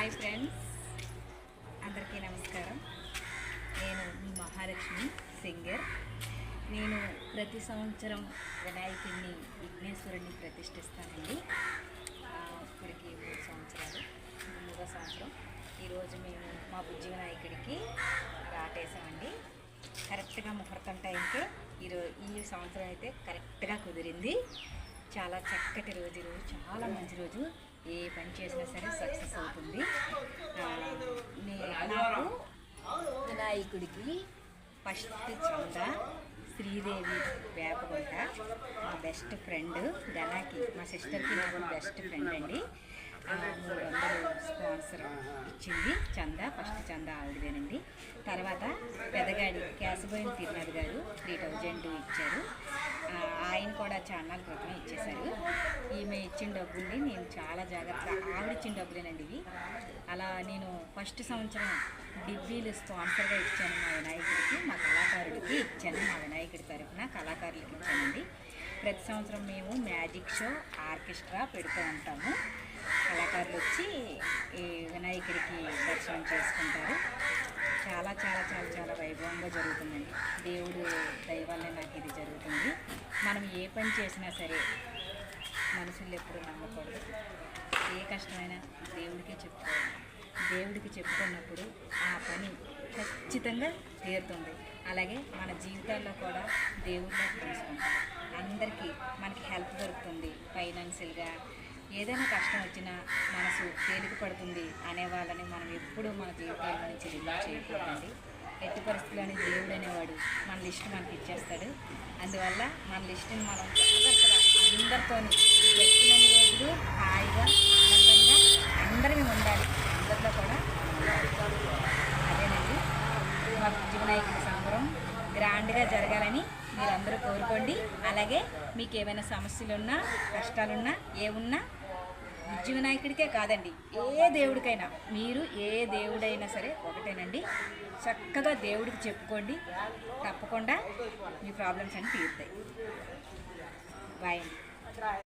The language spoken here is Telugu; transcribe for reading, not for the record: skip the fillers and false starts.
హాయ్ ఫ్రెండ్స్, అందరికీ నమస్కారం. నేను మీ మహాలక్ష్మి సింగర్. నేను ప్రతి సంవత్సరం వినాయకుడిని విఘ్నేశ్వరుడిని ప్రతిష్ఠిస్తానండి. ఇప్పటికి 3 సంవత్సరాలు, 3వ సంవత్సరం. ఈరోజు మేము మా బుజ్జి వినాయకుడికి రాటేసామండి. కరెక్ట్గా ముహూర్తం టైంకే ఈ సంవత్సరం అయితే కరెక్ట్గా కుదిరింది. చాలా చక్కటి రోజు, చాలా మంచి రోజు. ఏ పని చేసినా సరే సక్సెస్ అవుతుంది. నాకు వినాయకుడికి ఫస్ట్ చందా శ్రీదేవి వేపగుంట, మా బెస్ట్ ఫ్రెండ్ గలాకి, మా సిస్టర్కి నాకు బెస్ట్ ఫ్రెండ్ అండి. 300 స్పాన్సర్ ఇచ్చింది చందా. ఫస్ట్ చందా ఆవిడదేనండి. తర్వాత పెద్దగాడి క్యాసబోయిన తిరునాథ్ గారు 3000 ఇచ్చారు. ఆయన కూడా చాలా క్రితం ఇచ్చేశారు. ఈమె ఇచ్చిన డబ్బుల్ని నేను చాలా జాగ్రత్తగా, ఆవిడిచ్చిన డబ్బులేనండి ఇవి. అలా నేను ఫస్ట్ సంవత్సరం డిబ్బీలు స్పాన్సర్గా ఇచ్చాను మా వినాయకుడికి, మా కళాకారుడికి ఇచ్చాను. మా వినాయకుడి తరఫున కళాకారులకి ఇచ్చానండి. ప్రతి సంవత్సరం మేము మ్యాజిక్ షో, ఆర్కెస్ట్రా పెడుతూ ఉంటాము. కళాకారులు వచ్చి ఈ వినాయకుడికి దర్శనం చేసుకుంటారు. చాలా చాలా చాలా చాలా వైభవంగా జరుగుతుందండి. దేవుడు దయ వల్లే నాకు ఇది జరుగుతుంది. మనం ఏ పని చేసినా సరే మనుషులు ఎప్పుడు నమ్మకూడదు. ఏ కష్టమైనా దేవుడికే చెప్పుకోవాలి. దేవుడికి చెప్పుకున్నప్పుడు ఆ పని ఖచ్చితంగా తీరుతుంది. అలాగే మన జీవితాల్లో కూడా దేవుడిలో తెలుసుకుంటాం. అందరికీ మనకి హెల్ప్ దొరుకుతుంది. ఫైనాన్షియల్గా ఏదైనా కష్టం వచ్చినా మనసు తేలిక పడుతుంది అనే వాళ్ళని మనం ఎప్పుడూ మన జీవితాల నుంచి రిలీవ్ చేయకూడదండి. ఎట్టి పరిస్థితుల్లోనే దేవుడు అనేవాడు మన లిస్ట్ మనకి ఇచ్చేస్తాడు. అందువల్ల మన లిస్టుని మనం జాగ్రత్తగా అందరితో ఎక్కినన్ని రోజులు హాయిగా ఆనందంగా అందరం ఉండాలి. అందరిలో కూడా అదేనండి మా బుజ్జి వినాయకుడి సంబరం గ్రాండ్గా జరగాలని మీరందరూ కోరుకోండి. అలాగే మీకు ఏమైనా సమస్యలున్నా, కష్టాలున్నా, ఏమున్నా బుజ్జి వినాయకుడికే కాదండి, ఏ దేవుడికైనా, మీరు ఏ దేవుడైనా సరే ఒకటేనండి. చక్కగా దేవుడికి చెప్పుకోండి, తప్పకుండా మీ ప్రాబ్లమ్స్ అన్నీ తీరుతాయి. బాయ్ అండి.